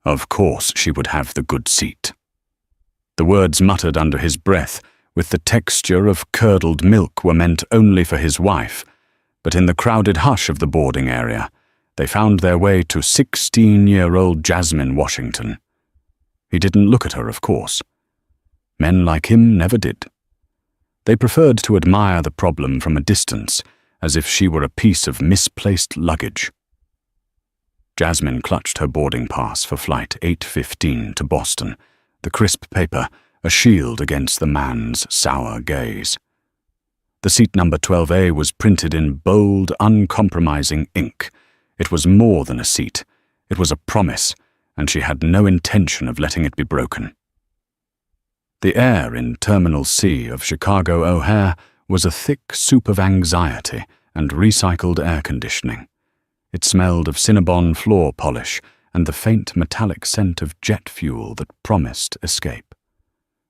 Of course she would have the good seat. The words muttered under his breath, with the texture of curdled milk, were meant only for his wife, but in the crowded hush of the boarding area, they found their way to 16-year-old Jasmine Washington. He didn't look at her, of course. Men like him never did. They preferred to admire the problem from a distance, as if she were a piece of misplaced luggage. Jasmine clutched her boarding pass for flight 8:15 to Boston, the crisp paper a shield against the man's sour gaze. The seat number 12A was printed in bold, uncompromising ink. It was more than a seat. It was a promise, and she had no intention of letting it be broken. The air in Terminal C of Chicago O'Hare was a thick soup of anxiety and recycled air conditioning. It smelled of Cinnabon floor polish and the faint metallic scent of jet fuel that promised escape.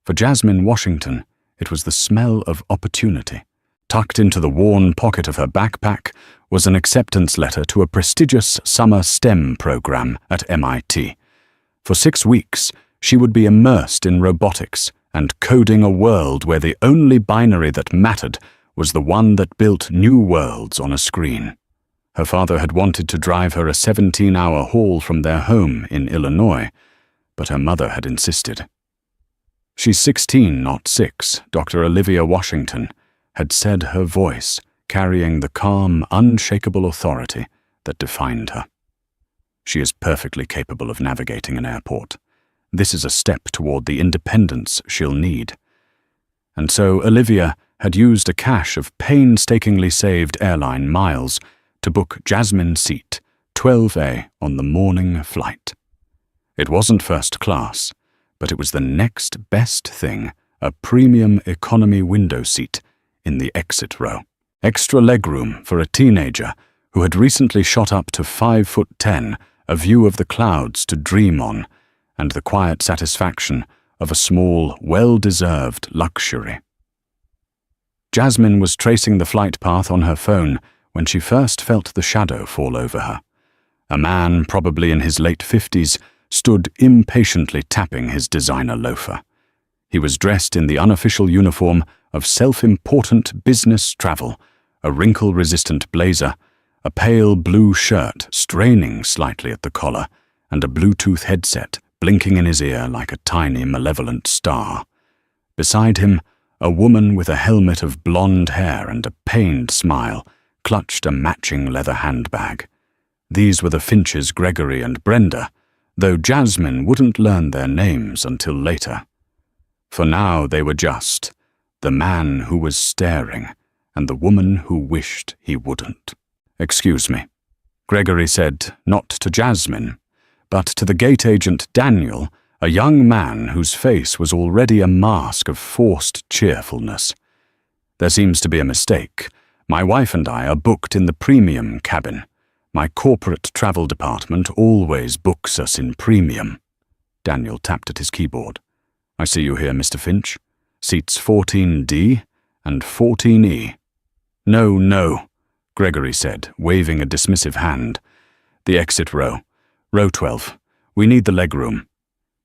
For Jasmine Washington, it was the smell of opportunity. Tucked into the worn pocket of her backpack was an acceptance letter to a prestigious summer STEM program at MIT. For 6 weeks, she would be immersed in robotics and coding a world where the only binary that mattered was the one that built new worlds on a screen. Her father had wanted to drive her a 17-hour haul from their home in Illinois, but her mother had insisted. "She's 16, not 6, Dr. Olivia Washington," had said her voice, carrying the calm, unshakable authority that defined her. "She is perfectly capable of navigating an airport. This is a step toward the independence she'll need." And so Olivia had used a cache of painstakingly saved airline miles to book Jasmine's seat, 12A, on the morning flight. It wasn't first class, but it was the next best thing, a premium economy window seat in the exit row. Extra legroom for a teenager who had recently shot up to 5'10", a view of the clouds to dream on, and the quiet satisfaction of a small, well-deserved luxury. Jasmine was tracing the flight path on her phone when she first felt the shadow fall over her. A man, probably in his late 50s, stood impatiently tapping his designer loafer. He was dressed in the unofficial uniform of self-important business travel, a wrinkle-resistant blazer, a pale blue shirt straining slightly at the collar, and a Bluetooth headset blinking in his ear like a tiny malevolent star. Beside him, a woman with a helmet of blonde hair and a pained smile clutched a matching leather handbag. These were the Finches, Gregory and Brenda, though Jasmine wouldn't learn their names until later. For now they were just the man who was staring and the woman who wished he wouldn't. "Excuse me," Gregory said, not to Jasmine, but to the gate agent Daniel, a young man whose face was already a mask of forced cheerfulness. "There seems to be a mistake. My wife and I are booked in the premium cabin. My corporate travel department always books us in premium." Daniel tapped at his keyboard. "I see you here, Mr. Finch. Seats 14D and 14E. No, Gregory said, waving a dismissive hand. "The exit row. Row 12. We need the legroom."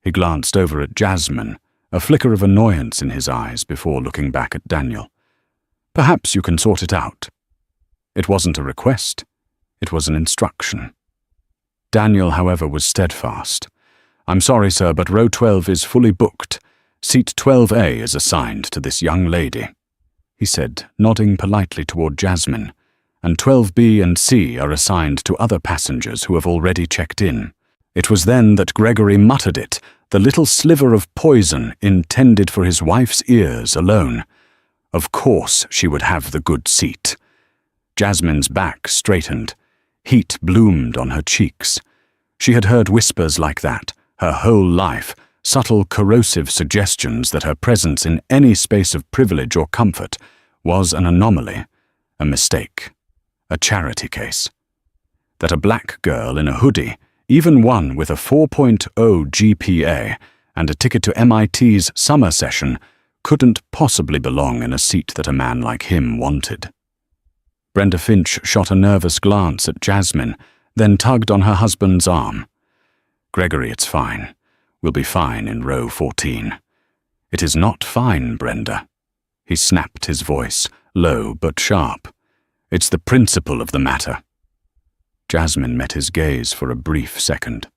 He glanced over at Jasmine, a flicker of annoyance in his eyes before looking back at Daniel. "Perhaps you can sort it out." It wasn't a request. It was an instruction. Daniel, however, was steadfast. "I'm sorry, sir, but row 12 is fully booked. Seat 12A is assigned to this young lady," he said, nodding politely toward Jasmine, "and 12B and C are assigned to other passengers who have already checked in." It was then that Gregory muttered it, the little sliver of poison intended for his wife's ears alone. Of course she would have the good seat. Jasmine's back straightened. Heat bloomed on her cheeks. She had heard whispers like that her whole life, subtle corrosive suggestions that her presence in any space of privilege or comfort was an anomaly, a mistake, a charity case. That a black girl in a hoodie, even one with a 4.0 GPA and a ticket to MIT's summer session, couldn't possibly belong in a seat that a man like him wanted. Brenda Finch shot a nervous glance at Jasmine, then tugged on her husband's arm. Gregory, it's fine. We'll be fine in row 14. It is not fine, Brenda. He snapped his voice, low but sharp. It's the principle of the matter. Jasmine met his gaze for a brief second.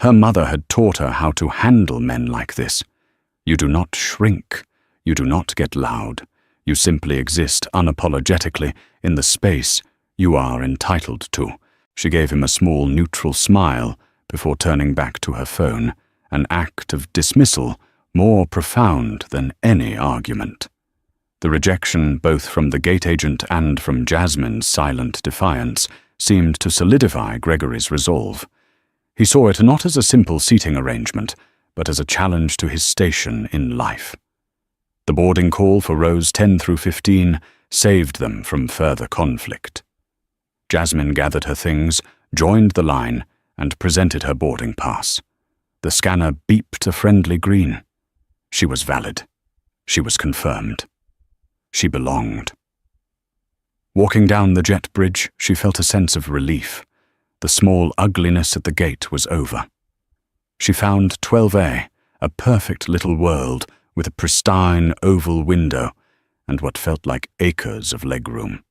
Her mother had taught her how to handle men like this. You do not shrink. You do not get loud. You simply exist unapologetically in the space you are entitled to. She gave him a small neutral smile before turning back to her phone, an act of dismissal more profound than any argument. The rejection, both from the gate agent and from Jasmine's silent defiance, seemed to solidify Gregory's resolve. He saw it not as a simple seating arrangement, but as a challenge to his station in life. The boarding call for rows 10 through 15 saved them from further conflict. Jasmine gathered her things, joined the line, and presented her boarding pass. The scanner beeped a friendly green. She was valid. She was confirmed. She belonged. Walking down the jet bridge, she felt a sense of relief. The small ugliness at the gate was over. She found 12A, a perfect little world with a pristine oval window and what felt like acres of legroom.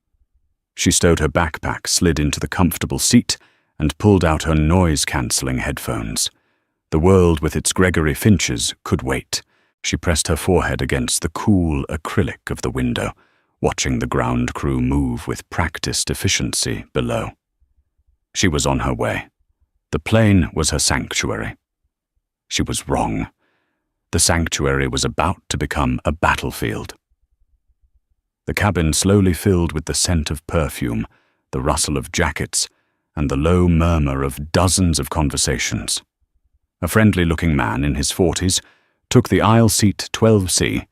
She stowed her backpack, slid into the comfortable seat, and pulled out her noise-cancelling headphones. The world with its Gregory Finches could wait. She pressed her forehead against the cool acrylic of the window, watching the ground crew move with practiced efficiency below. She was on her way. The plane was her sanctuary. She was wrong. The sanctuary was about to become a battlefield. The cabin slowly filled with the scent of perfume, the rustle of jackets, and the low murmur of dozens of conversations. A friendly-looking man in his 40s took the aisle seat 12C,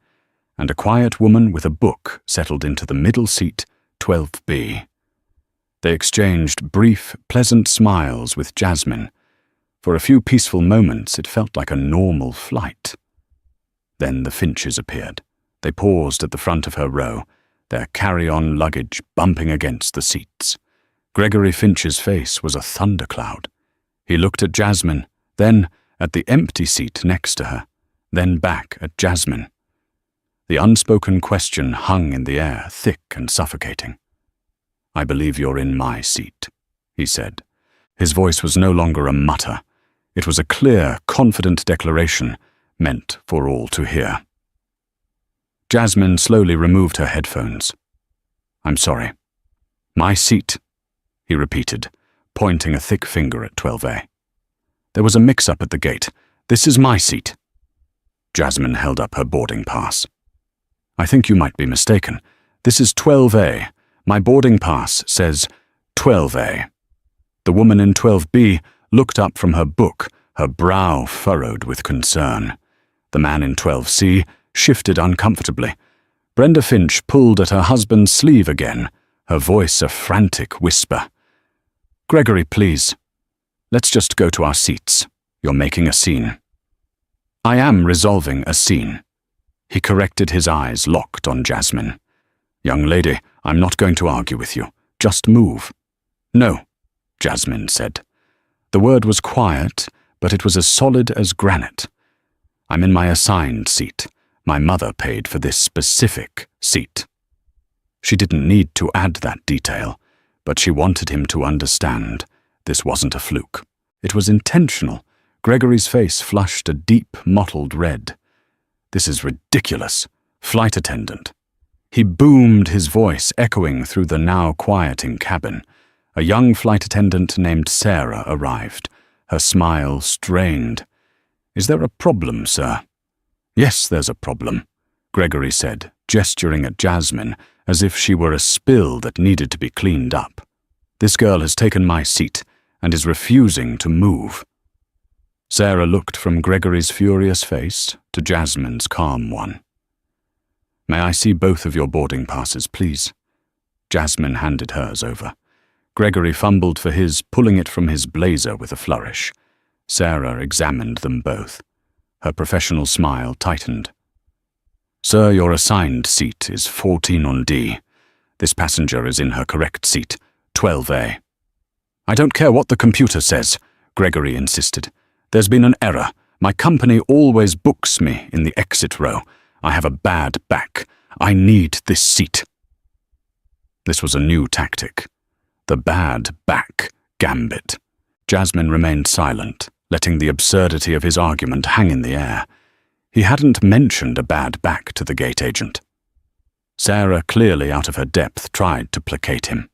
and a quiet woman with a book settled into the middle seat 12B. They exchanged brief, pleasant smiles with Jasmine. For a few peaceful moments it felt like a normal flight. Then the Finches appeared. They paused at the front of her row, their carry-on luggage bumping against the seats. Gregory Finch's face was a thundercloud. He looked at Jasmine, then at the empty seat next to her, then back at Jasmine. The unspoken question hung in the air, thick and suffocating. "I believe you're in my seat," he said. His voice was no longer a mutter. It was a clear, confident declaration meant for all to hear. Jasmine slowly removed her headphones. "I'm sorry. My seat," he repeated, pointing a thick finger at 12A. "There was a mix-up at the gate. This is my seat." Jasmine held up her boarding pass. "I think you might be mistaken. This is 12A. My boarding pass says 12A. The woman in 12B looked up from her book, her brow furrowed with concern. The man in 12C shifted uncomfortably. Brenda Finch pulled at her husband's sleeve again, her voice a frantic whisper. "Gregory, please. Let's just go to our seats. You're making a scene." "I am resolving a scene." He corrected, his eyes locked on Jasmine. "Young lady, I'm not going to argue with you. Just move." "No," Jasmine said. The word was quiet, but it was as solid as granite. "I'm in my assigned seat. My mother paid for this specific seat." She didn't need to add that detail, but she wanted him to understand. This wasn't a fluke. It was intentional. Gregory's face flushed a deep, mottled red. "This is ridiculous. Flight attendant." He boomed, his voice echoing through the now quieting cabin. A young flight attendant named Sarah arrived, her smile strained. "Is there a problem, sir?" "Yes, there's a problem," Gregory said, gesturing at Jasmine as if she were a spill that needed to be cleaned up. "This girl has taken my seat and is refusing to move." Sarah looked from Gregory's furious face to Jasmine's calm one. "May I see both of your boarding passes, please?" Jasmine handed hers over. Gregory fumbled for his, pulling it from his blazer with a flourish. Sarah examined them both. Her professional smile tightened. "Sir, your assigned seat is 14 on D. This passenger is in her correct seat, 12A. "I don't care what the computer says," Gregory insisted. There's been an error. My company always books me in the exit row. I have a bad back. I need this seat." This was a new tactic. The bad back gambit. Jasmine remained silent, letting the absurdity of his argument hang in the air. He hadn't mentioned a bad back to the gate agent. Sarah, clearly out of her depth, tried to placate him.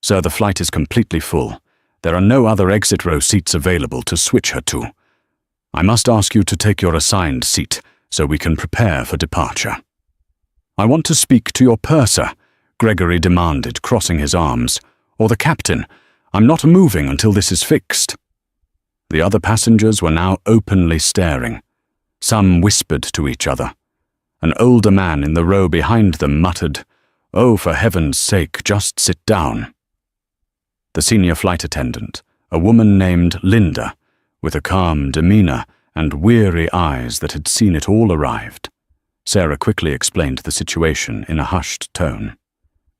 "Sir, the flight is completely full. There are no other exit row seats available to switch her to. I must ask you to take your assigned seat so we can prepare for departure." "I want to speak to your purser," Gregory demanded, crossing his arms, "or the captain. I'm not moving until this is fixed." The other passengers were now openly staring. Some whispered to each other. An older man in the row behind them muttered, "Oh, for heaven's sake, just sit down." The senior flight attendant, a woman named Linda, with a calm demeanor and weary eyes that had seen it all, arrived. Sarah quickly explained the situation in a hushed tone.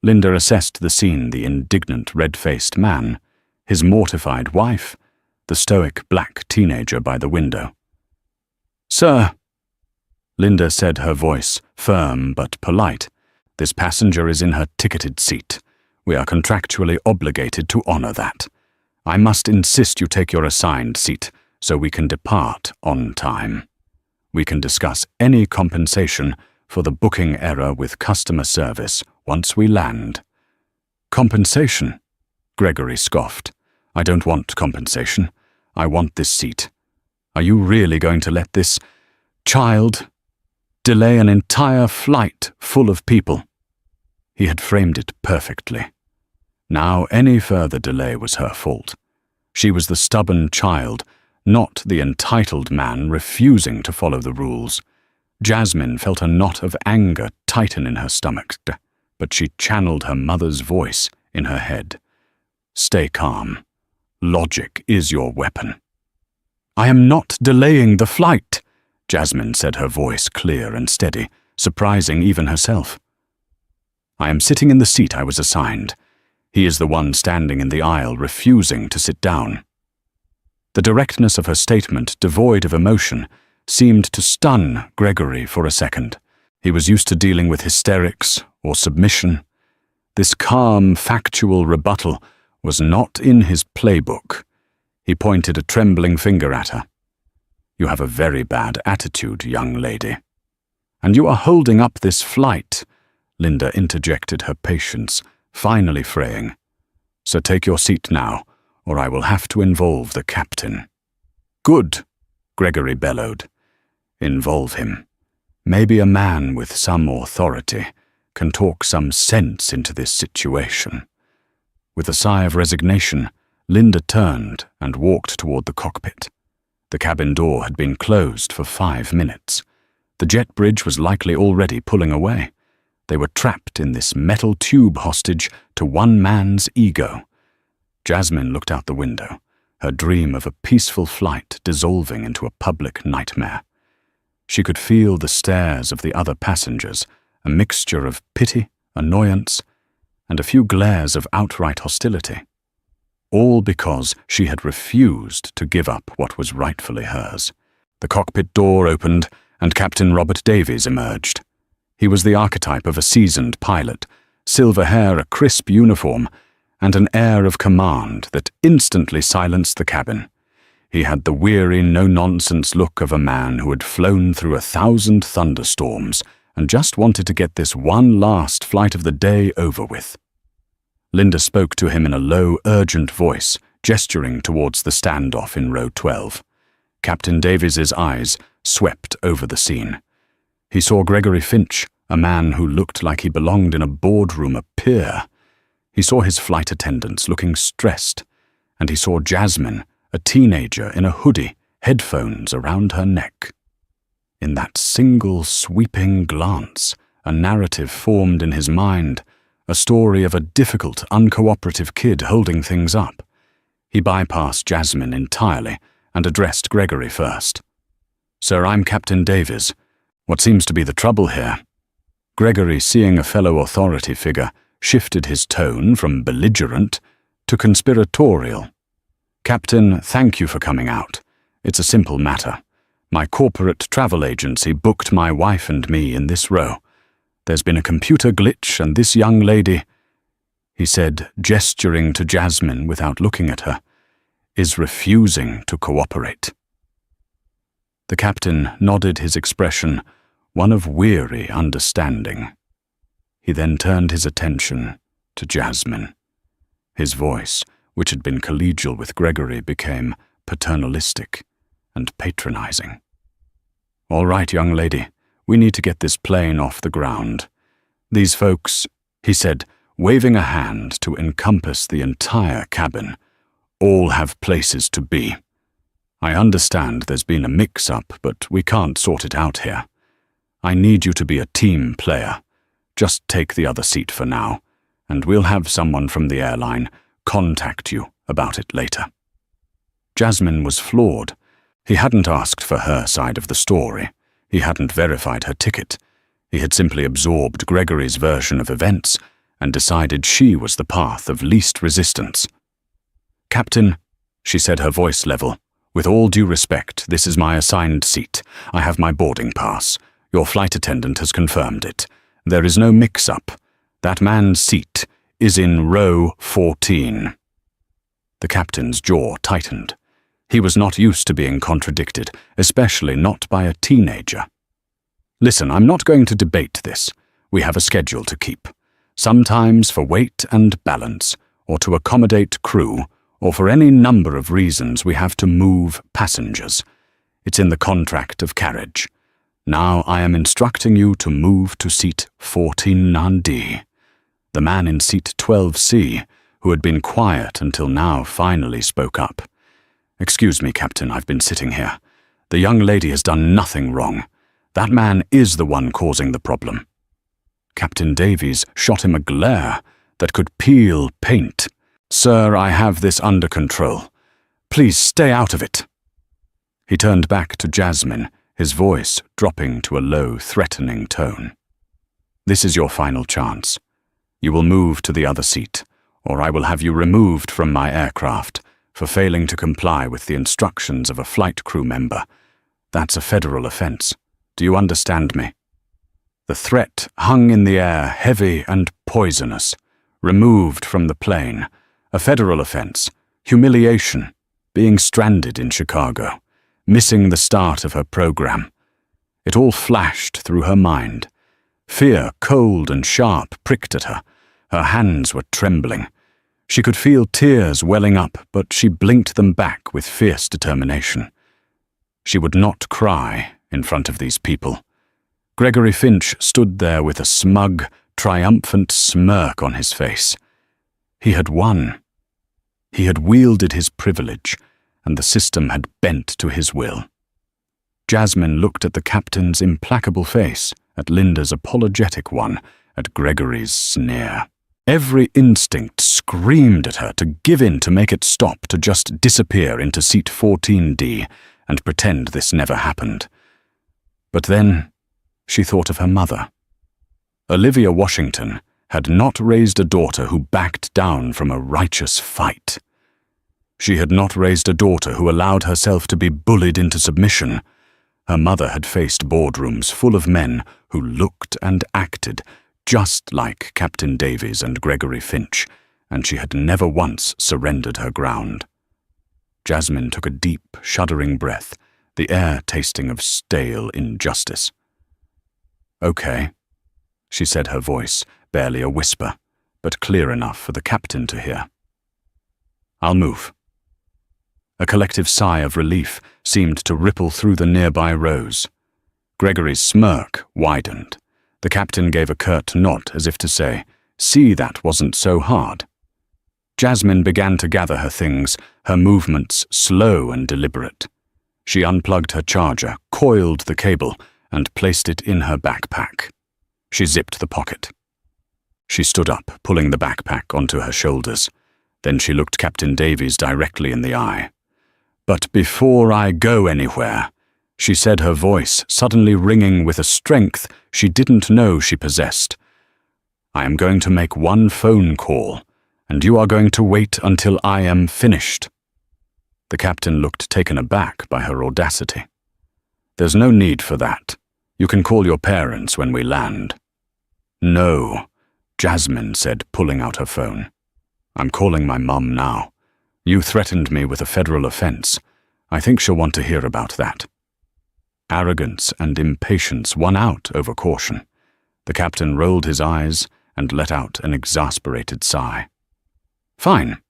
Linda assessed the scene: the indignant red-faced man, his mortified wife, the stoic black teenager by the window. "Sir," Linda said, her voice firm but polite, "this passenger is in her ticketed seat. We are contractually obligated to honor that. I must insist you take your assigned seat so we can depart on time. We can discuss any compensation for the booking error with customer service once we land." "Compensation?" Gregory scoffed. "I don't want compensation. I want this seat. Are you really going to let this child delay an entire flight full of people?" He had framed it perfectly. Now any further delay was her fault. She was the stubborn child, not the entitled man refusing to follow the rules. Jasmine felt a knot of anger tighten in her stomach, but she channeled her mother's voice in her head. "Stay calm. Logic is your weapon." "I am not delaying the flight," Jasmine said, her voice clear and steady, surprising even herself. "I am sitting in the seat I was assigned. He is the one standing in the aisle refusing to sit down." The directness of her statement, devoid of emotion, seemed to stun Gregory for a second. He was used to dealing with hysterics or submission. This calm, factual rebuttal was not in his playbook. He pointed a trembling finger at her. "You have a very bad attitude, young lady." "And you are holding up this flight," Linda interjected, her patience finally fraying. "So take your seat now, or I will have to involve the captain." "Good," Gregory bellowed. "Involve him. Maybe a man with some authority can talk some sense into this situation." With a sigh of resignation, Linda turned and walked toward the cockpit. The cabin door had been closed for 5 minutes. The jet bridge was likely already pulling away. They were trapped in this metal tube hostage to one man's ego. Jasmine looked out the window, her dream of a peaceful flight dissolving into a public nightmare. She could feel the stares of the other passengers, a mixture of pity, annoyance, and a few glares of outright hostility. All because she had refused to give up what was rightfully hers. The cockpit door opened, and Captain Robert Davies emerged. He was the archetype of a seasoned pilot, silver hair, a crisp uniform, and an air of command that instantly silenced the cabin. He had the weary, no-nonsense look of a man who had flown through 1,000 thunderstorms and just wanted to get this one last flight of the day over with. Linda spoke to him in a low, urgent voice, gesturing towards the standoff in row 12. Captain Davies's eyes swept over the scene. He saw Gregory Finch, a man who looked like he belonged in a boardroom, appear. He saw his flight attendants looking stressed, and he saw Jasmine, a teenager in a hoodie, headphones around her neck. In that single sweeping glance, a narrative formed in his mind, a story of a difficult, uncooperative kid holding things up. He bypassed Jasmine entirely and addressed Gregory first. "Sir, I'm Captain Davies. What seems to be the trouble here?" Gregory, seeing a fellow authority figure, shifted his tone from belligerent to conspiratorial. "Captain, thank you for coming out. It's a simple matter. My corporate travel agency booked my wife and me in this row. There's been a computer glitch and this young lady," he said, gesturing to Jasmine without looking at her, "is refusing to cooperate." The captain nodded, his expression one of weary understanding. He then turned his attention to Jasmine. His voice, which had been collegial with Gregory, became paternalistic and patronizing. "All right, young lady, we need to get this plane off the ground. These folks," he said, waving a hand to encompass the entire cabin, "all have places to be. I understand there's been a mix-up, but we can't sort it out here. I need you to be a team player. Just take the other seat for now, and we'll have someone from the airline contact you about it later." Jasmine was floored. He hadn't asked for her side of the story. He hadn't verified her ticket. He had simply absorbed Gregory's version of events and decided she was the path of least resistance. "Captain," she said, her voice level, "with all due respect, this is my assigned seat. I have my boarding pass. Your flight attendant has confirmed it. There is no mix-up. That man's seat is in row 14. The captain's jaw tightened. He was not used to being contradicted, especially not by a teenager. "Listen, I'm not going to debate this. We have a schedule to keep. Sometimes for weight and balance, or to accommodate crew, or for any number of reasons we have to move passengers. It's in the contract of carriage. Now I am instructing you to move to seat 14D. The man in seat 12C, who had been quiet until now, finally spoke up. "Excuse me, Captain, I've been sitting here. The young lady has done nothing wrong. That man is the one causing the problem." Captain Davies shot him a glare that could peel paint. "Sir, I have this under control. Please stay out of it." He turned back to Jasmine, his voice dropping to a low, threatening tone. "This is your final chance. You will move to the other seat, or I will have you removed from my aircraft for failing to comply with the instructions of a flight crew member. That's a federal offense. Do you understand me?" The threat hung in the air, heavy and poisonous. Removed from the plane. A federal offense. Humiliation. Being stranded in Chicago. Missing the start of her program. It all flashed through her mind. Fear, cold and sharp, pricked at her. Her hands were trembling. She could feel tears welling up, but she blinked them back with fierce determination. She would not cry in front of these people. Gregory Finch stood there with a smug, triumphant smirk on his face. He had won. He had wielded his privilege, and the system had bent to his will. Jasmine looked at the captain's implacable face, at Linda's apologetic one, at Gregory's sneer. Every instinct screamed at her to give in, to make it stop, to just disappear into seat 14D and pretend this never happened. But then she thought of her mother. Olivia Washington had not raised a daughter who backed down from a righteous fight. She had not raised a daughter who allowed herself to be bullied into submission. Her mother had faced boardrooms full of men who looked and acted just like Captain Davies and Gregory Finch, and she had never once surrendered her ground. Jasmine took a deep, shuddering breath, the air tasting of stale injustice. "Okay," she said, her voice barely a whisper, but clear enough for the captain to hear. "I'll move." A collective sigh of relief seemed to ripple through the nearby rows. Gregory's smirk widened. The captain gave a curt nod as if to say, "See, that wasn't so hard." Jasmine began to gather her things, her movements slow and deliberate. She unplugged her charger, coiled the cable, and placed it in her backpack. She zipped the pocket. She stood up, pulling the backpack onto her shoulders. Then she looked Captain Davies directly in the eye. "But before I go anywhere," she said, her voice suddenly ringing with a strength she didn't know she possessed, "I am going to make one phone call, and you are going to wait until I am finished." The captain looked taken aback by her audacity. "There's no need for that. You can call your parents when we land." "No," Jasmine said, pulling out her phone. "I'm calling my mum now. You threatened me with a federal offense. I think she'll want to hear about that." Arrogance and impatience won out over caution. The captain rolled his eyes and let out an exasperated sigh. "Fine.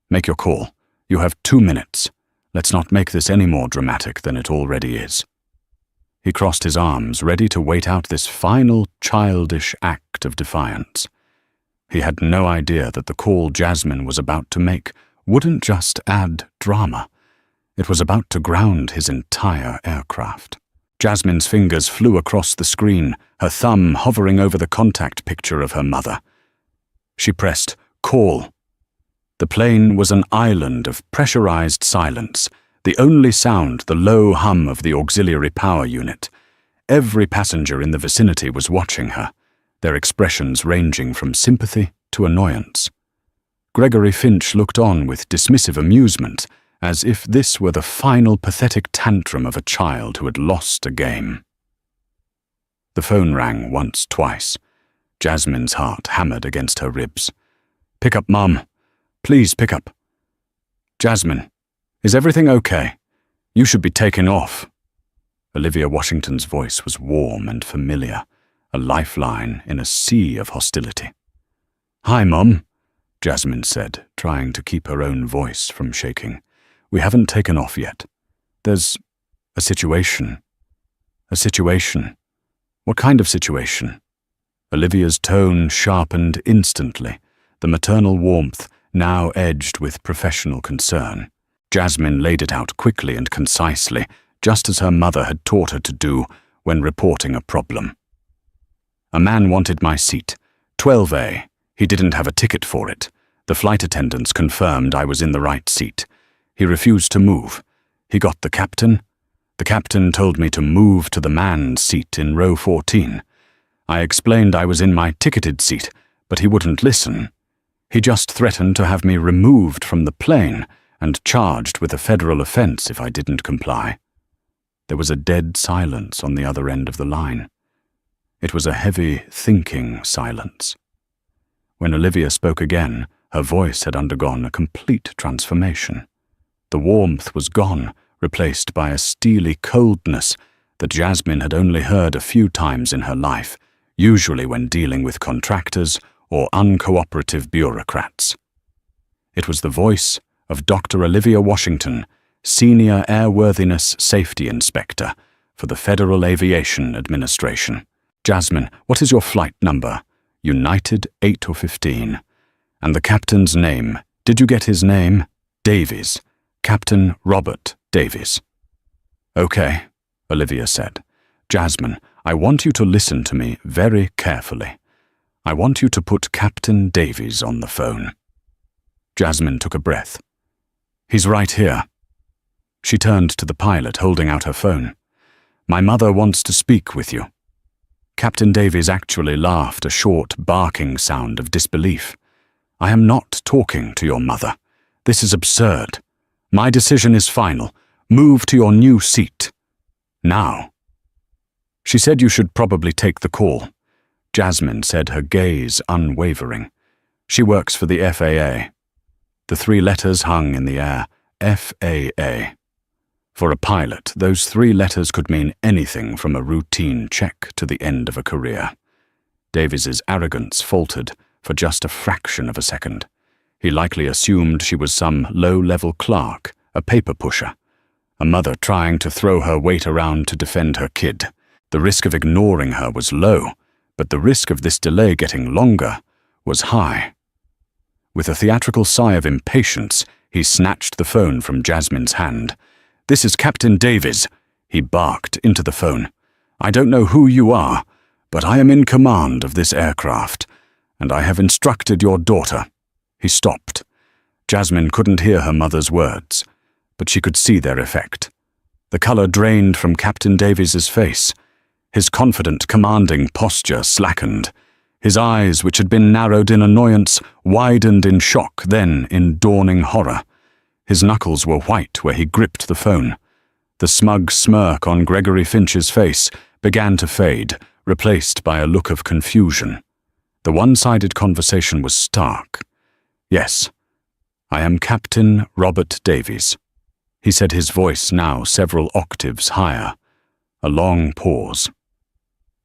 Make your call. You have 2 minutes. Let's not make this any more dramatic than it already is." He crossed his arms, ready to wait out this final childish act of defiance. He had no idea that the call Jasmine was about to make wouldn't just add drama. It was about to ground his entire aircraft. Jasmine's fingers flew across the screen, her thumb hovering over the contact picture of her mother. She pressed "Call." The plane was an island of pressurized silence, the only sound the low hum of the auxiliary power unit. Every passenger in the vicinity was watching her, their expressions ranging from sympathy to annoyance. Gregory Finch looked on with dismissive amusement, as if this were the final pathetic tantrum of a child who had lost a game. The phone rang once, twice. Jasmine's heart hammered against her ribs. "Pick up, Mum. Please pick up." "Jasmine, is everything okay? You should be taking off." Olivia Washington's voice was warm and familiar, a lifeline in a sea of hostility. "Hi, Mum," Jasmine said, trying to keep her own voice from shaking. "We haven't taken off yet. There's a situation." "A situation? What kind of situation?" Olivia's tone sharpened instantly, the maternal warmth now edged with professional concern. Jasmine laid it out quickly and concisely, just as her mother had taught her to do when reporting a problem. "A man wanted my seat, 12A. He didn't have a ticket for it. The flight attendants confirmed I was in the right seat. He refused to move. He got the captain. The captain told me to move to the man's seat in row 14. I explained I was in my ticketed seat, but he wouldn't listen. He just threatened to have me removed from the plane and charged with a federal offense if I didn't comply." There was a dead silence on the other end of the line. It was a heavy, thinking silence. When Olivia spoke again, her voice had undergone a complete transformation. The warmth was gone, replaced by a steely coldness that Jasmine had only heard a few times in her life, usually when dealing with contractors or uncooperative bureaucrats. It was the voice of Dr. Olivia Washington, Senior Airworthiness Safety Inspector for the Federal Aviation Administration. "Jasmine, what is your flight number?" "United 8 or 15. "And the captain's name? Did you get his name?" "Davies. Captain Robert Davies." "Okay," Olivia said. "Jasmine, I want you to listen to me very carefully. I want you to put Captain Davies on the phone." Jasmine took a breath. "He's right here." She turned to the pilot, holding out her phone. "My mother wants to speak with you." Captain Davies actually laughed, a short, barking sound of disbelief. "I am not talking to your mother. This is absurd. My decision is final. Move to your new seat. Now." She said you should probably take the call. Jasmine said, her gaze unwavering. "She works for the FAA." The 3 letters hung in the air. FAA. For a pilot, those 3 letters could mean anything from a routine check to the end of a career. Davies's arrogance faltered for just a fraction of a second. He likely assumed she was some low-level clerk, a paper pusher, a mother trying to throw her weight around to defend her kid. The risk of ignoring her was low, but the risk of this delay getting longer was high. With a theatrical sigh of impatience, he snatched the phone from Jasmine's hand. "This is Captain Davies," he barked into the phone. "I don't know who you are, but I am in command of this aircraft, and I have instructed your daughter." He stopped. Jasmine couldn't hear her mother's words, but she could see their effect. The color drained from Captain Davies's face. His confident, commanding posture slackened. His eyes, which had been narrowed in annoyance, widened in shock, then in dawning horror. His knuckles were white where he gripped the phone. The smug smirk on Gregory Finch's face began to fade, replaced by a look of confusion. The one-sided conversation was stark. "Yes, I am Captain Robert Davies," he said, his voice now several octaves higher. A long pause.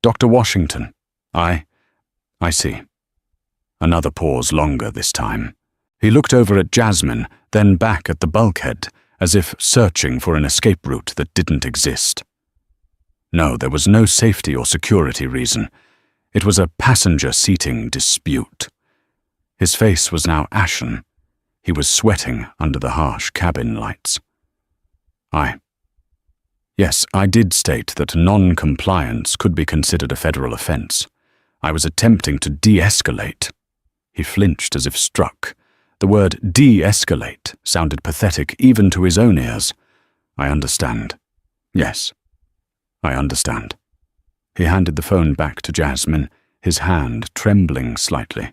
"Dr. Washington, I see." Another pause, longer this time. He looked over at Jasmine, then back at the bulkhead, as if searching for an escape route that didn't exist. No, there was no safety or security reason. It was a passenger seating dispute. His face was now ashen. He was sweating under the harsh cabin lights. Yes, I did state that non-compliance could be considered a federal offense. I was attempting to de-escalate." He flinched as if struck. The word de-escalate sounded pathetic even to his own ears. "I understand. Yes, I understand." He handed the phone back to Jasmine, his hand trembling slightly.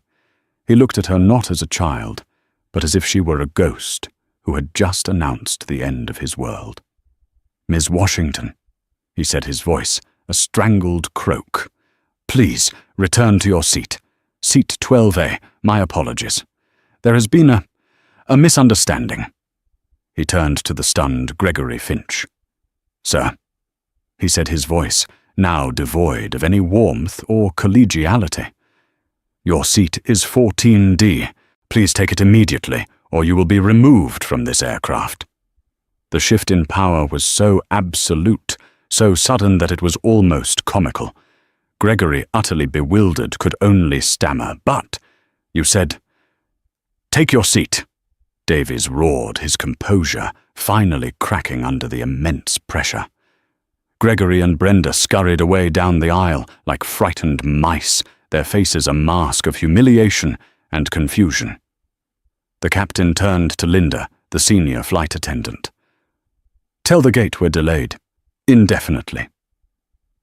He looked at her not as a child, but as if she were a ghost who had just announced the end of his world. "Ms. Washington," he said, his voice a strangled croak. "Please return to your seat. Seat 12A, my apologies. There has been a misunderstanding." He turned to the stunned Gregory Finch. "Sir," he said, his voice now devoid of any warmth or collegiality. "Your seat is 14D. Please take it immediately, or you will be removed from this aircraft." The shift in power was so absolute, so sudden that it was almost comical. Gregory, utterly bewildered, could only stammer, "But, you said—" "Take your seat," Davies roared, his composure finally cracking under the immense pressure. Gregory and Brenda scurried away down the aisle like frightened mice, their faces a mask of humiliation and confusion. The captain turned to Linda, the senior flight attendant. "Tell the gate we're delayed. Indefinitely."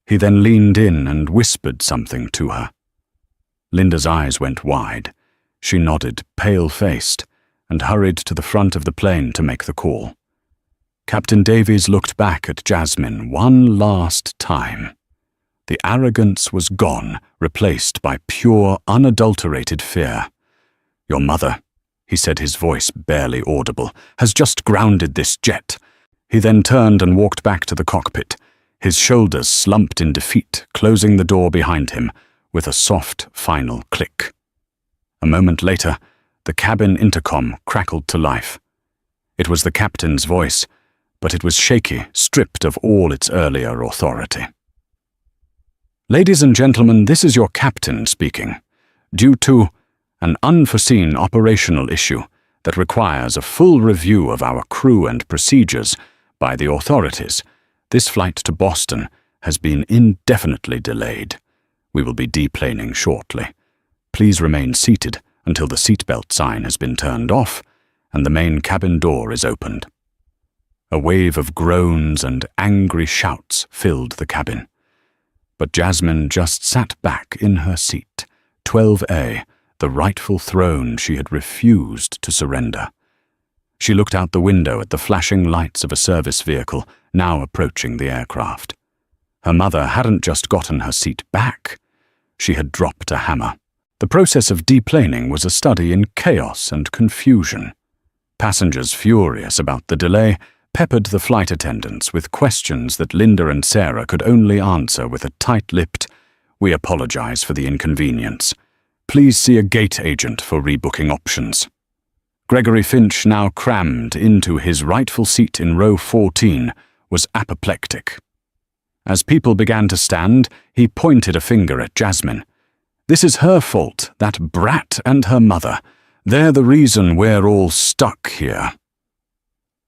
He then leaned in and whispered something to her. Linda's eyes went wide. She nodded, pale-faced, and hurried to the front of the plane to make the call. Captain Davies looked back at Jasmine one last time. The arrogance was gone, replaced by pure, unadulterated fear. "Your mother," he said, his voice barely audible, "has just grounded this jet." He then turned and walked back to the cockpit, his shoulders slumped in defeat, closing the door behind him with a soft, final click. A moment later, the cabin intercom crackled to life. It was the captain's voice, but it was shaky, stripped of all its earlier authority. "Ladies and gentlemen, this is your captain speaking. Due to an unforeseen operational issue that requires a full review of our crew and procedures by the authorities, this flight to Boston has been indefinitely delayed. We will be deplaning shortly. Please remain seated until the seatbelt sign has been turned off and the main cabin door is opened." A wave of groans and angry shouts filled the cabin. But Jasmine just sat back in her seat, 12A, the rightful throne she had refused to surrender. She looked out the window at the flashing lights of a service vehicle now approaching the aircraft. Her mother hadn't just gotten her seat back. She had dropped a hammer. The process of deplaning was a study in chaos and confusion. Passengers furious about the delay peppered the flight attendants with questions that Linda and Sarah could only answer with a tight-lipped, "We apologize for the inconvenience. Please see a gate agent for rebooking options." Gregory Finch, now crammed into his rightful seat in row 14, was apoplectic. As people began to stand, he pointed a finger at Jasmine. "This is her fault, that brat and her mother. They're the reason we're all stuck here."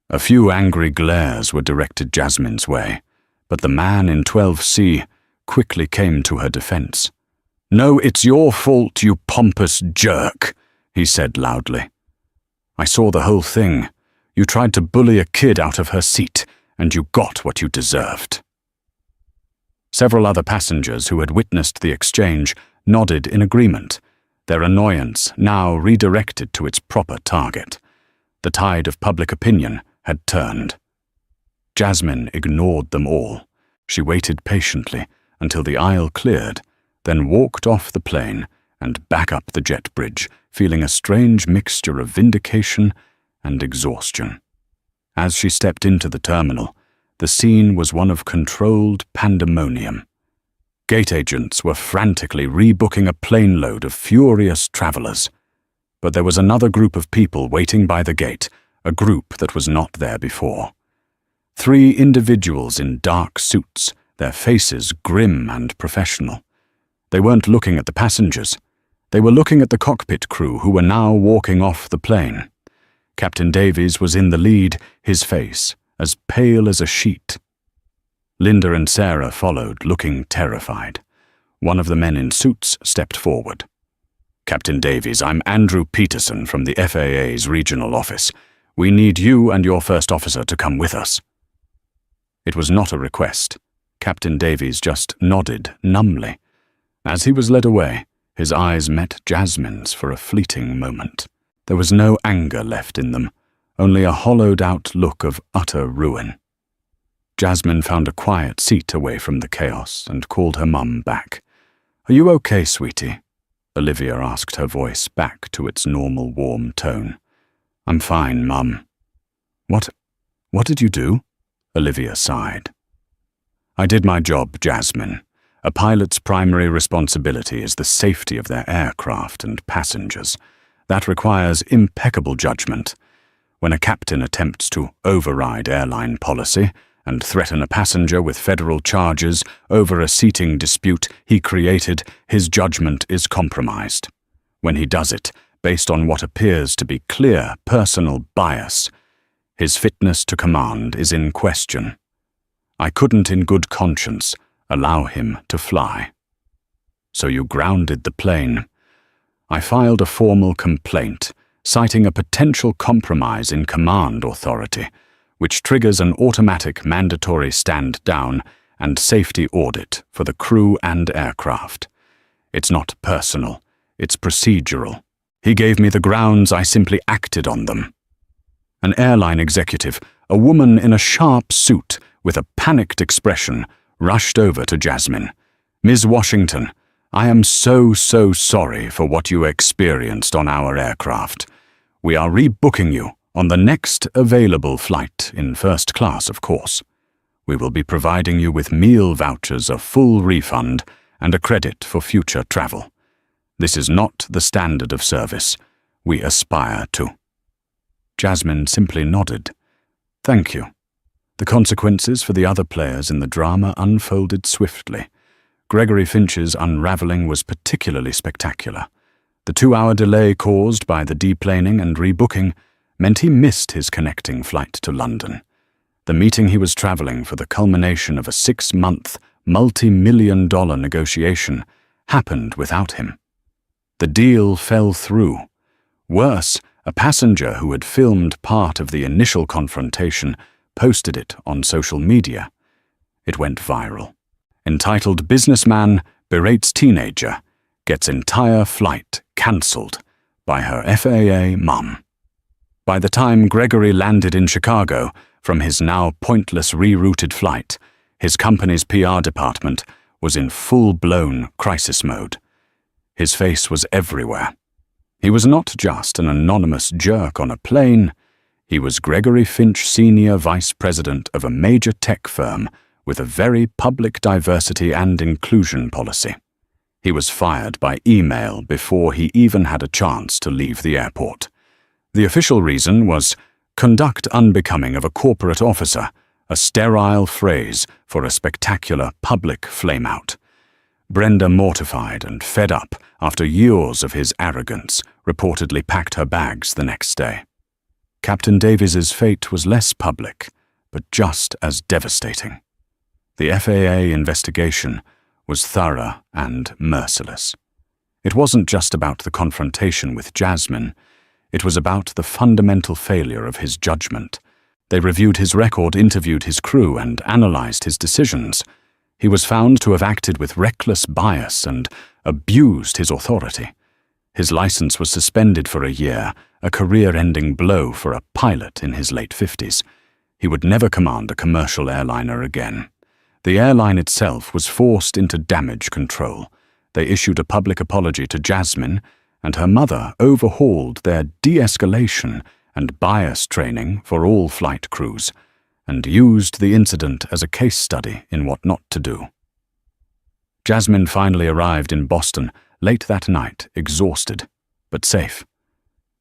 A few angry glares were directed Jasmine's way, but the man in 12C quickly came to her defense. "No, it's your fault, you pompous jerk," he said loudly. "I saw the whole thing. You tried to bully a kid out of her seat, and you got what you deserved." Several other passengers who had witnessed the exchange nodded in agreement, their annoyance now redirected to its proper target. The tide of public opinion had turned. Jasmine ignored them all. She waited patiently until the aisle cleared, then walked off the plane and back up the jet bridge, feeling a strange mixture of vindication and exhaustion. As she stepped into the terminal, the scene was one of controlled pandemonium. Gate agents were frantically rebooking a plane load of furious travelers. But there was another group of people waiting by the gate, a group that was not there before. 3 individuals in dark suits, their faces grim and professional. They weren't looking at the passengers. They were looking at the cockpit crew who were now walking off the plane. Captain Davies was in the lead, his face as pale as a sheet. Linda and Sarah followed, looking terrified. One of the men in suits stepped forward. "Captain Davies, I'm Andrew Peterson from the FAA's regional office. We need you and your first officer to come with us." It was not a request. Captain Davies just nodded numbly. As he was led away, his eyes met Jasmine's for a fleeting moment. There was no anger left in them, only a hollowed-out look of utter ruin. Jasmine found a quiet seat away from the chaos and called her mum back. "Are you okay, sweetie?" Olivia asked, her voice back to its normal warm tone. "I'm fine, Mum." What did you do?" Olivia sighed. "I did my job, Jasmine. A pilot's primary responsibility is the safety of their aircraft and passengers. That requires impeccable judgment. When a captain attempts to override airline policy and threaten a passenger with federal charges over a seating dispute he created, his judgment is compromised. When he does it based on what appears to be clear personal bias, his fitness to command is in question. I couldn't in good conscience allow him to fly. So you grounded the plane. I filed a formal complaint, citing a potential compromise in command authority, which triggers an automatic mandatory stand-down and safety audit for the crew and aircraft. It's not personal, it's procedural. He gave me the grounds, I simply acted on them. An airline executive, a woman in a sharp suit with a panicked expression, rushed over to Jasmine. "Ms. Washington, I am so sorry for what you experienced on our aircraft. We are rebooking you on the next available flight, in first class, of course. We will be providing you with meal vouchers, a full refund, and a credit for future travel. This is not the standard of service we aspire to." Jasmine simply nodded. "Thank you." The consequences for the other players in the drama unfolded swiftly. Gregory Finch's unraveling was particularly spectacular. The 2-hour delay caused by the deplaning and rebooking meant he missed his connecting flight to London. The meeting he was traveling for, the culmination of a 6-month, multi-million-dollar negotiation, happened without him. The deal fell through. Worse, a passenger who had filmed part of the initial confrontation posted it on social media. It went viral. Entitled "Businessman Berates Teenager, Gets Entire Flight Cancelled" by her FAA mum. By the time Gregory landed in Chicago from his now pointless rerouted flight, his company's PR department was in full-blown crisis mode. His face was everywhere. He was not just an anonymous jerk on a plane. He was Gregory Finch, Senior Vice President of a major tech firm with a very public diversity and inclusion policy. He was fired by email before he even had a chance to leave the airport. The official reason was "conduct unbecoming of a corporate officer," a sterile phrase for a spectacular public flameout. Brenda, mortified and fed up after years of his arrogance, reportedly packed her bags the next day. Captain Davies's fate was less public, but just as devastating. The FAA investigation was thorough and merciless. It wasn't just about the confrontation with Jasmine. It was about the fundamental failure of his judgment. They reviewed his record, interviewed his crew, and analyzed his decisions. He was found to have acted with reckless bias and abused his authority. His license was suspended for a year, a career-ending blow for a pilot in his late 50s. He would never command a commercial airliner again. The airline itself was forced into damage control. They issued a public apology to Jasmine, and her mother overhauled their de-escalation and bias training for all flight crews, and used the incident as a case study in what not to do. Jasmine finally arrived in Boston late that night, exhausted, but safe.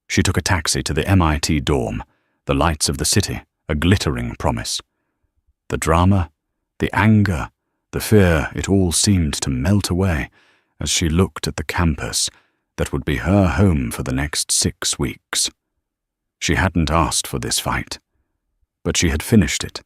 She took a taxi to the MIT dorm, the lights of the city, a glittering promise. The drama, the anger, the fear, it all seemed to melt away as she looked at the campus that would be her home for the next 6 weeks. She hadn't asked for this fight, but she had finished it.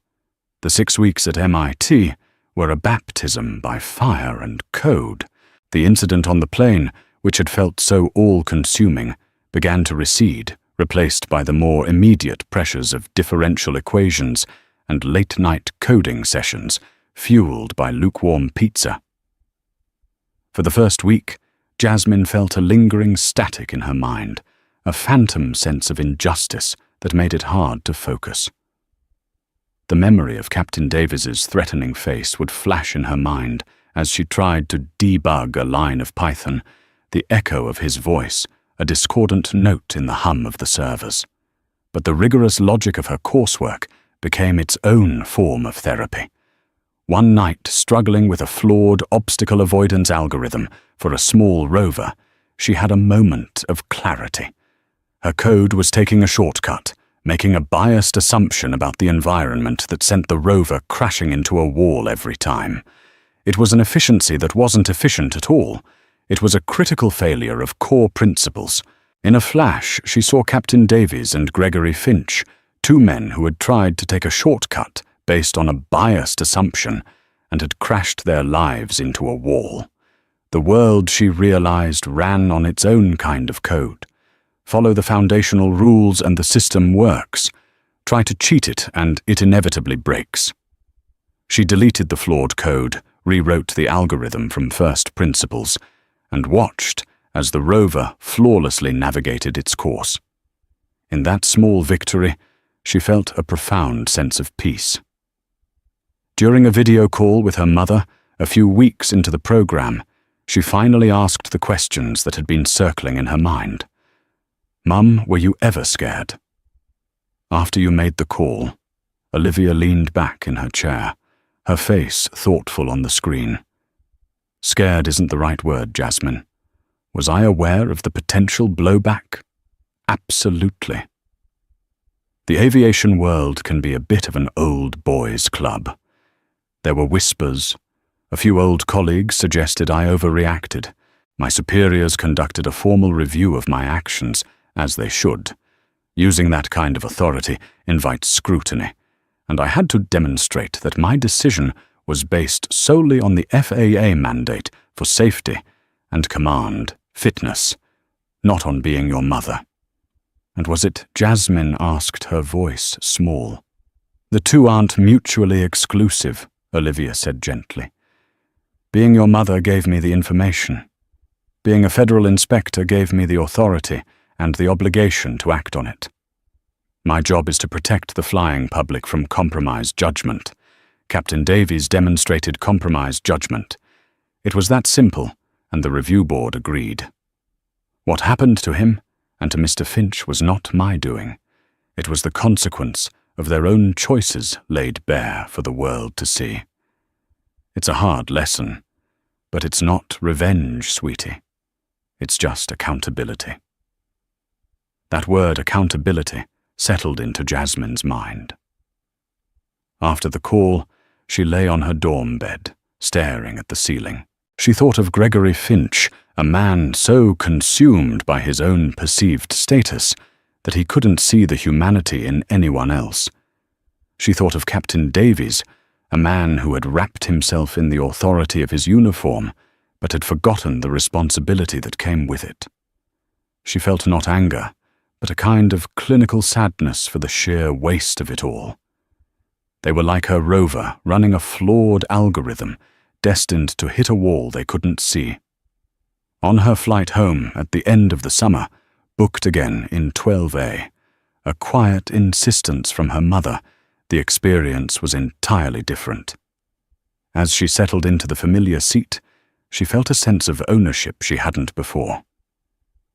The 6 weeks at MIT were a baptism by fire and code. The incident on the plane, which had felt so all-consuming, began to recede, replaced by the more immediate pressures of differential equations and late-night coding sessions, fueled by lukewarm pizza. For the first week, Jasmine felt a lingering static in her mind, a phantom sense of injustice that made it hard to focus. The memory of Captain Davis's threatening face would flash in her mind as she tried to debug a line of Python, the echo of his voice, a discordant note in the hum of the servers. But the rigorous logic of her coursework became its own form of therapy. One night, struggling with a flawed obstacle avoidance algorithm for a small rover, she had a moment of clarity. Her code was taking a shortcut, making a biased assumption about the environment that sent the rover crashing into a wall every time. It was an efficiency that wasn't efficient at all. It was a critical failure of core principles. In a flash, she saw Captain Davis and Gregory Finch, 2 men who had tried to take a shortcut based on a biased assumption and had crashed their lives into a wall. The world, she realized, ran on its own kind of code. Follow the foundational rules and the system works. Try to cheat it and it inevitably breaks. She deleted the flawed code, rewrote the algorithm from first principles, and watched as the rover flawlessly navigated its course. In that small victory, she felt a profound sense of peace. During a video call with her mother, a few weeks into the program, she finally asked the questions that had been circling in her mind. "Mum, were you ever scared?" After you made the call, Olivia leaned back in her chair, her face thoughtful on the screen. "Scared isn't the right word, Jasmine. Was I aware of the potential blowback? Absolutely." The aviation world can be a bit of an old boys' club. There were whispers. A few old colleagues suggested I overreacted. My superiors conducted a formal review of my actions, as they should. Using that kind of authority invites scrutiny, and I had to demonstrate that my decision was based solely on the FAA mandate for safety and command fitness, not on being your mother. And was it Jasmine asked, her voice small? "The two aren't mutually exclusive," Olivia said gently. "Being your mother gave me the information. Being a federal inspector gave me the authority and the obligation to act on it. My job is to protect the flying public from compromised judgment. Captain Davies demonstrated compromised judgment. It was that simple, and the review board agreed. What happened to him and to Mr. Finch was not my doing. It was the consequence of their own choices laid bare for the world to see. It's a hard lesson, but it's not revenge, sweetie. It's just accountability." That word accountability settled into Jasmine's mind. After the call, she lay on her dorm bed, staring at the ceiling. She thought of Gregory Finch, a man so consumed by his own perceived status that he couldn't see the humanity in anyone else. She thought of Captain Davies, a man who had wrapped himself in the authority of his uniform, but had forgotten the responsibility that came with it. She felt not anger, but a kind of clinical sadness for the sheer waste of it all. They were like her rover running a flawed algorithm, destined to hit a wall they couldn't see. On her flight home at the end of the summer, booked again in 12A, a quiet insistence from her mother, the experience was entirely different. As she settled into the familiar seat, she felt a sense of ownership she hadn't before.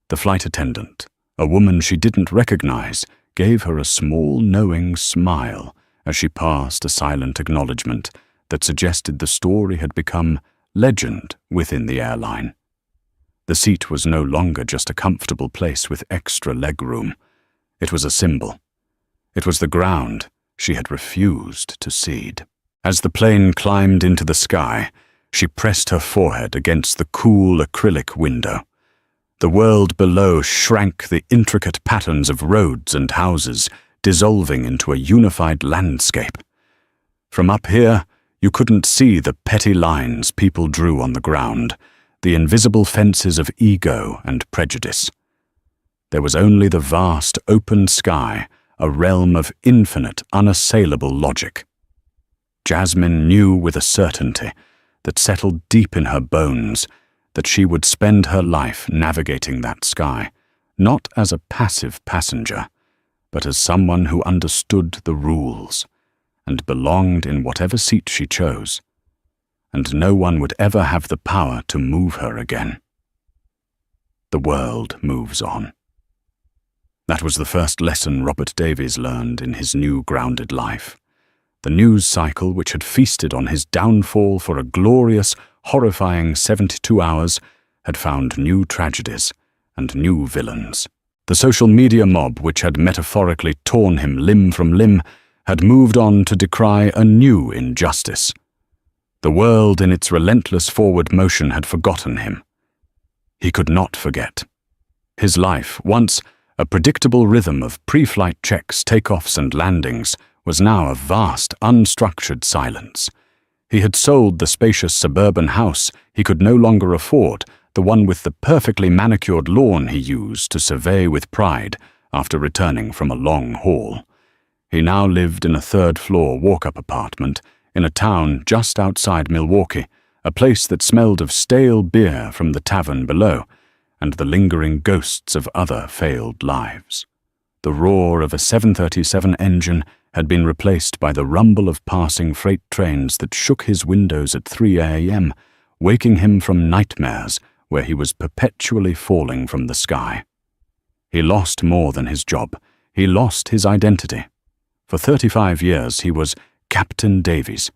The flight attendant, a woman she didn't recognize, gave her a small, knowing smile as she passed a silent acknowledgement that suggested the story had become legend within the airline. The seat was no longer just a comfortable place with extra legroom. It was a symbol. It was the ground she had refused to cede. As the plane climbed into the sky, she pressed her forehead against the cool acrylic window. The world below shrank, the intricate patterns of roads and houses dissolving into a unified landscape. From up here, you couldn't see the petty lines people drew on the ground, the invisible fences of ego and prejudice. There was only the vast, open sky, a realm of infinite, unassailable logic. Jasmine knew with a certainty that settled deep in her bones that she would spend her life navigating that sky, not as a passive passenger, but as someone who understood the rules and belonged in whatever seat she chose, and no one would ever have the power to move her again. The world moves on. That was the first lesson Robert Davies learned in his new grounded life. The news cycle which had feasted on his downfall for a glorious, horrifying 72 hours had found new tragedies and new villains. The social media mob which had metaphorically torn him limb from limb had moved on to decry a new injustice. The world in its relentless forward motion had forgotten him. He could not forget. His life, once a predictable rhythm of pre-flight checks, takeoffs and landings, was now a vast, unstructured silence. He had sold the spacious suburban house he could no longer afford, the one with the perfectly manicured lawn he used to survey with pride after returning from a long haul. He now lived in a third-floor walk-up apartment in a town just outside Milwaukee, a place that smelled of stale beer from the tavern below, and the lingering ghosts of other failed lives. The roar of a 737 engine had been replaced by the rumble of passing freight trains that shook his windows at 3 a.m., waking him from nightmares where he was perpetually falling from the sky. He lost more than his job. He lost his identity. For 35 years he was Captain Davies.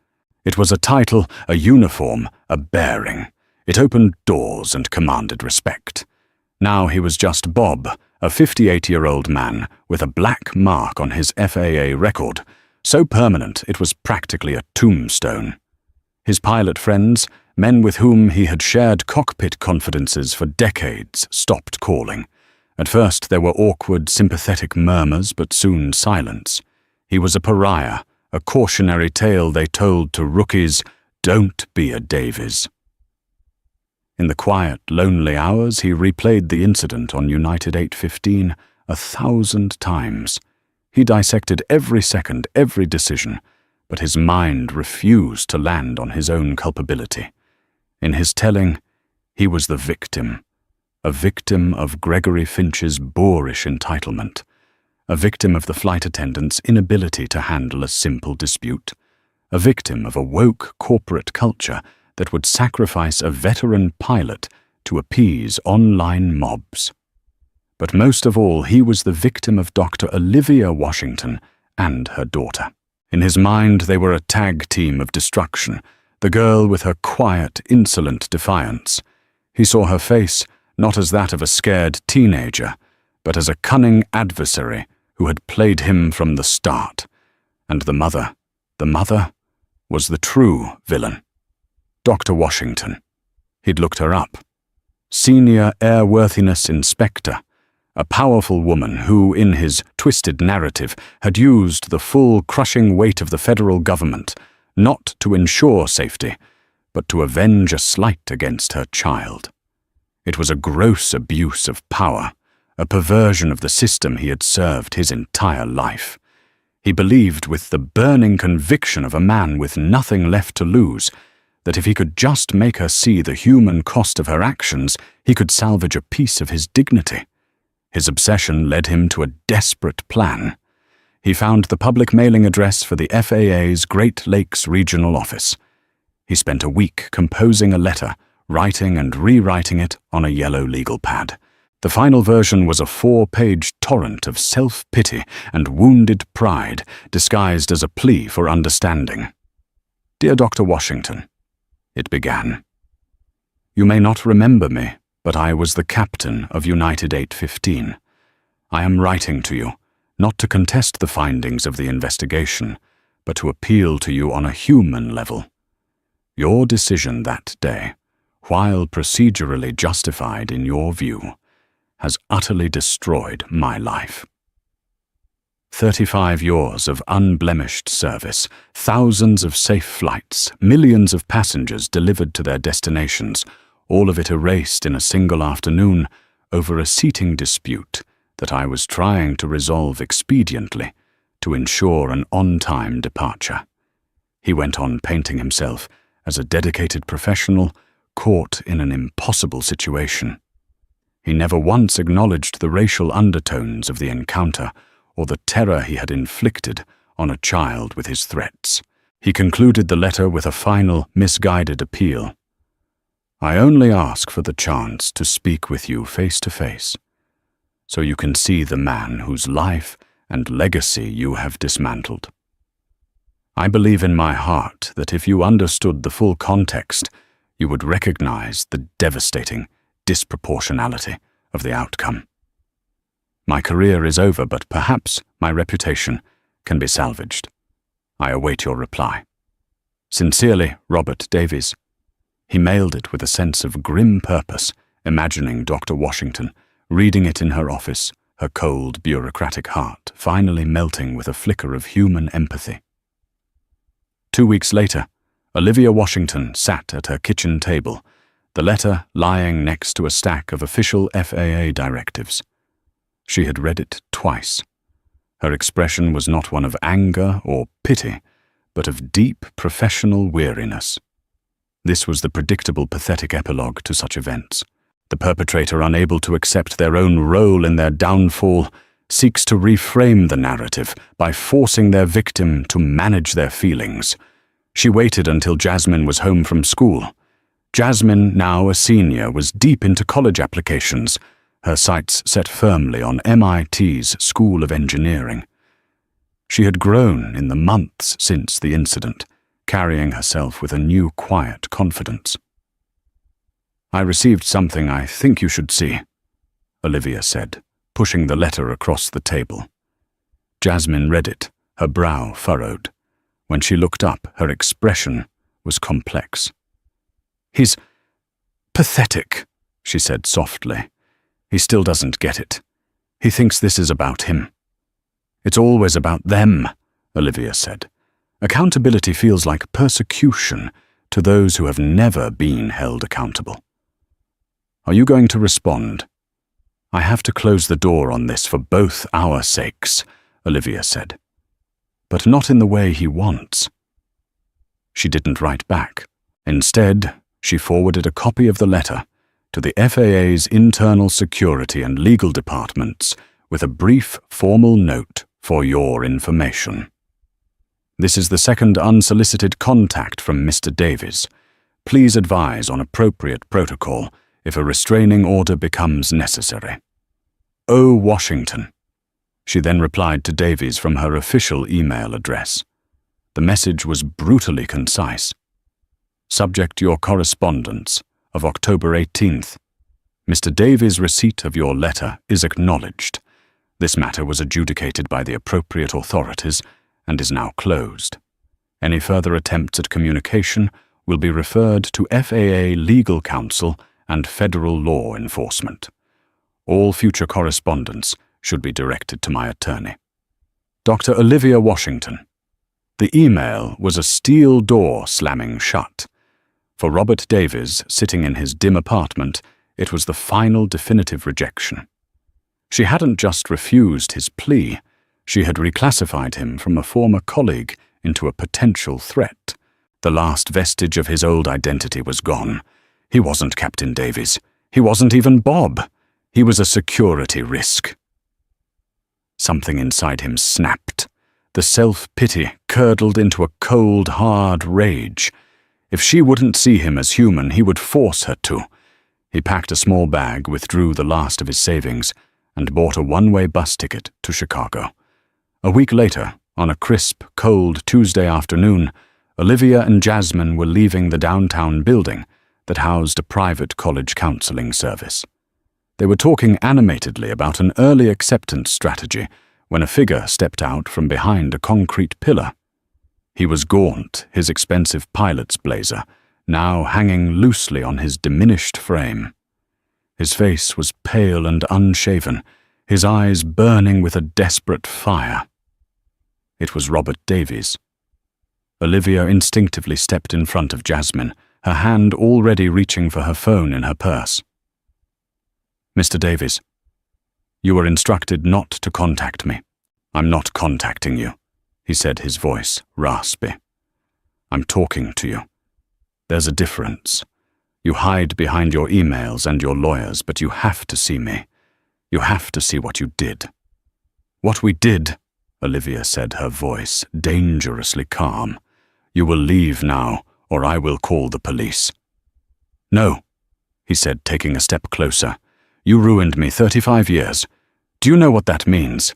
It was a title, a uniform, a bearing. It opened doors and commanded respect. Now he was just Bob, a 58-year-old man with a black mark on his FAA record, so permanent it was practically a tombstone. His pilot friends, men with whom he had shared cockpit confidences for decades, stopped calling. At first there were awkward, sympathetic murmurs, but soon silence. He was a pariah, a cautionary tale they told to rookies, "Don't be a Davies." In the quiet, lonely hours, he replayed the incident on United 815 1,000 times. He dissected every second, every decision, but his mind refused to land on his own culpability. In his telling, he was the victim, a victim of Gregory Finch's boorish entitlement, a victim of the flight attendant's inability to handle a simple dispute, a victim of a woke corporate culture that would sacrifice a veteran pilot to appease online mobs. But most of all, he was the victim of Dr. Olivia Washington and her daughter. In his mind, they were a tag team of destruction, the girl with her quiet, insolent defiance. He saw her face not as that of a scared teenager, but as a cunning adversary who had played him from the start. And the mother was the true villain. Dr. Washington. He'd looked her up. Senior Airworthiness Inspector, a powerful woman who, in his twisted narrative, had used the full crushing weight of the federal government not to ensure safety, but to avenge a slight against her child. It was a gross abuse of power, a perversion of the system he had served his entire life. He believed with the burning conviction of a man with nothing left to lose that if he could just make her see the human cost of her actions, he could salvage a piece of his dignity. His obsession led him to a desperate plan. He found the public mailing address for the FAA's Great Lakes Regional Office. He spent a week composing a letter, writing and rewriting it on a yellow legal pad. The final version was a 4-page torrent of self-pity and wounded pride, disguised as a plea for understanding. "Dear Dr. Washington," it began. "You may not remember me, but I was the captain of United 815. I am writing to you, not to contest the findings of the investigation, but to appeal to you on a human level. Your decision that day, while procedurally justified in your view, has utterly destroyed my life. 35 years of unblemished service, thousands of safe flights, millions of passengers delivered to their destinations, all of it erased in a single afternoon over a seating dispute that I was trying to resolve expediently to ensure an on-time departure." He went on painting himself as a dedicated professional caught in an impossible situation. He never once acknowledged the racial undertones of the encounter or the terror he had inflicted on a child with his threats. He concluded the letter with a final, misguided appeal. "I only ask for the chance to speak with you face to face, so you can see the man whose life and legacy you have dismantled. I believe in my heart that if you understood the full context, you would recognize the devastating disproportionality of the outcome. My career is over, but perhaps my reputation can be salvaged. I await your reply. Sincerely, Robert Davies." He mailed it with a sense of grim purpose, imagining Dr. Washington reading it in her office, her cold, bureaucratic heart finally melting with a flicker of human empathy. 2 weeks later, Olivia Washington sat at her kitchen table, the letter lying next to a stack of official FAA directives. She had read it twice. Her expression was not one of anger or pity, but of deep professional weariness. This was the predictable, pathetic epilogue to such events. The perpetrator, unable to accept their own role in their downfall, seeks to reframe the narrative by forcing their victim to manage their feelings. She waited until Jasmine was home from school. Jasmine, now a senior, was deep into college applications, her sights set firmly on MIT's School of Engineering. She had grown in the months since the incident, carrying herself with a new quiet confidence. "I received something I think you should see," Olivia said, pushing the letter across the table. Jasmine read it, her brow furrowed. When she looked up, her expression was complex. "He's pathetic," she said softly. "He still doesn't get it. He thinks this is about him." "It's always about them," Olivia said. "Accountability feels like persecution to those who have never been held accountable." "Are you going to respond?" "I have to close the door on this for both our sakes," Olivia said. "But not in the way he wants." She didn't write back. Instead, she forwarded a copy of the letter to the FAA's internal security and legal departments with a brief formal note for your information. "This is the second unsolicited contact from Mr. Davies. Please advise on appropriate protocol if a restraining order becomes necessary. O. Washington." She then replied to Davies from her official email address. The message was brutally concise. "Subject your correspondence of October 18th. Mr. Davies' receipt of your letter is acknowledged. This matter was adjudicated by the appropriate authorities and is now closed. Any further attempts at communication will be referred to FAA legal counsel and federal law enforcement. All future correspondence should be directed to my attorney. Dr. Olivia Washington." The email was a steel door slamming shut. For Robert Davies, sitting in his dim apartment, it was the final definitive rejection. She hadn't just refused his plea, she had reclassified him from a former colleague into a potential threat. The last vestige of his old identity was gone. He wasn't Captain Davies. He wasn't even Bob. He was a security risk. Something inside him snapped. The self-pity curdled into a cold, hard rage. If she wouldn't see him as human, he would force her to. He packed a small bag, withdrew the last of his savings, and bought a one-way bus ticket to Chicago. A week later, on a crisp, cold Tuesday afternoon, Olivia and Jasmine were leaving the downtown building that housed a private college counseling service. They were talking animatedly about an early acceptance strategy when a figure stepped out from behind a concrete pillar. He was gaunt, his expensive pilot's blazer now hanging loosely on his diminished frame. His face was pale and unshaven, his eyes burning with a desperate fire. It was Robert Davies. Olivia instinctively stepped in front of Jasmine, her hand already reaching for her phone in her purse. "Mr. Davies, you were instructed not to contact me." "I'm not contacting you," he said, his voice raspy. "I'm talking to you. There's a difference. You hide behind your emails and your lawyers, but you have to see me. You have to see what you did." "What we did," Olivia said, her voice dangerously calm. "You will leave now, or I will call the police." "No," he said, taking a step closer. "You ruined me 35 years. Do you know what that means?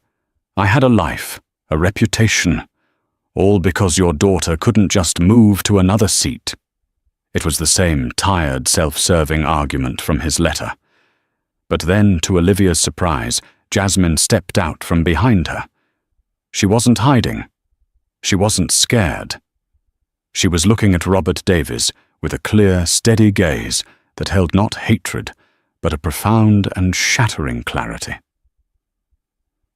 I had a life, a reputation, all because your daughter couldn't just move to another seat." It was the same tired, self-serving argument from his letter. But then, to Olivia's surprise, Jasmine stepped out from behind her. She wasn't hiding. She wasn't scared. She was looking at Robert Davies with a clear, steady gaze that held not hatred, but a profound and shattering clarity.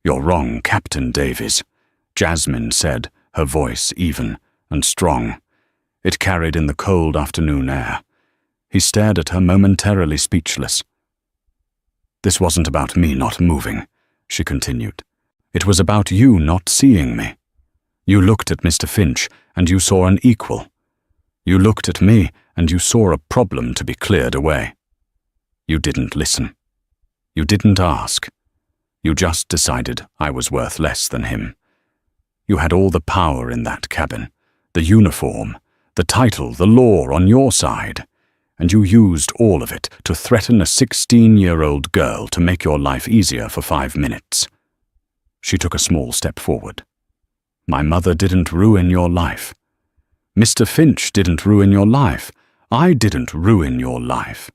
"You're wrong, Captain Davies," Jasmine said, her voice even and strong. It carried in the cold afternoon air. He stared at her, momentarily speechless. "This wasn't about me not moving," she continued. "It was about you not seeing me. You looked at Mr. Finch and you saw an equal. You looked at me and you saw a problem to be cleared away. You didn't listen. You didn't ask. You just decided I was worth less than him. You had all the power in that cabin, the uniform, the title, the law on your side, and you used all of it to threaten a 16-year-old girl to make your life easier for 5 minutes." She took a small step forward. "My mother didn't ruin your life. Mr. Finch didn't ruin your life. I didn't ruin your life.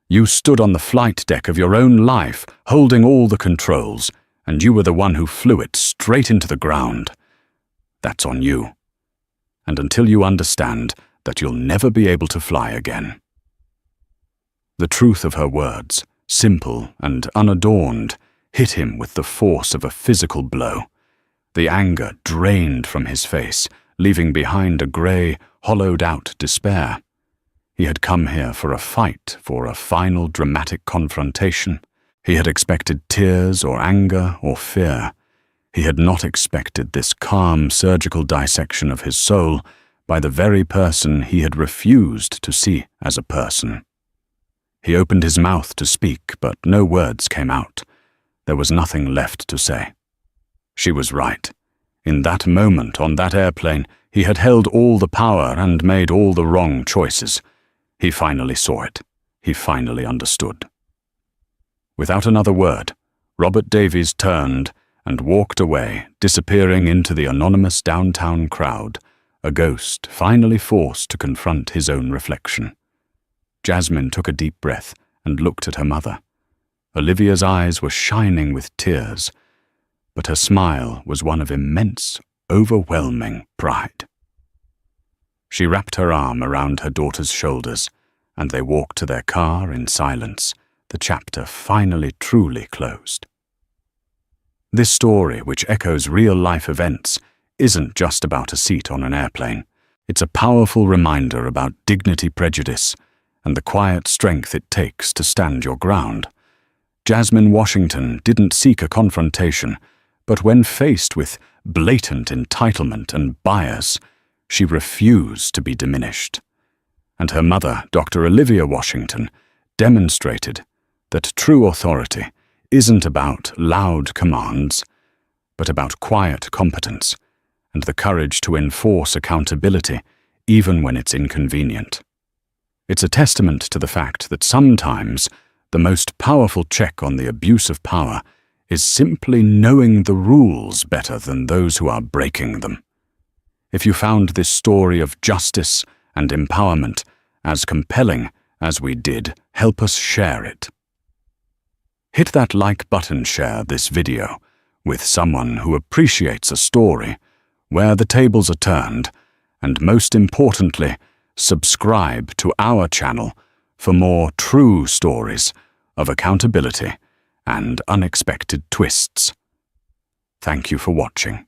You stood on the flight deck of your own life, holding all the controls, and you were the one who flew it straight into the ground. That's on you. And until you understand that you'll never be able to fly again." The truth of her words, simple and unadorned, hit him with the force of a physical blow. The anger drained from his face, leaving behind a grey, hollowed-out despair. He had come here for a fight, for a final dramatic confrontation. He had expected tears or anger or fear. He had not expected this calm, surgical dissection of his soul by the very person he had refused to see as a person. He opened his mouth to speak, but no words came out. There was nothing left to say. She was right. In that moment on that airplane, he had held all the power and made all the wrong choices. He finally saw it. He finally understood. Without another word, Robert Davies turned and walked away, disappearing into the anonymous downtown crowd, a ghost finally forced to confront his own reflection. Jasmine took a deep breath and looked at her mother. Olivia's eyes were shining with tears, but her smile was one of immense, overwhelming pride. She wrapped her arm around her daughter's shoulders, and they walked to their car in silence, the chapter finally truly closed. This story, which echoes real-life events, isn't just about a seat on an airplane. It's a powerful reminder about dignity prejudice and the quiet strength it takes to stand your ground. Jasmine Washington didn't seek a confrontation, but when faced with blatant entitlement and bias, she refused to be diminished. And her mother, Dr. Olivia Washington, demonstrated that true authority isn't about loud commands, but about quiet competence and the courage to enforce accountability even when it's inconvenient. It's a testament to the fact that sometimes the most powerful check on the abuse of power is simply knowing the rules better than those who are breaking them. If you found this story of justice and empowerment as compelling as we did, help us share it. Hit that like button, share this video with someone who appreciates a story where the tables are turned, and most importantly, subscribe to our channel for more true stories of accountability and unexpected twists. Thank you for watching.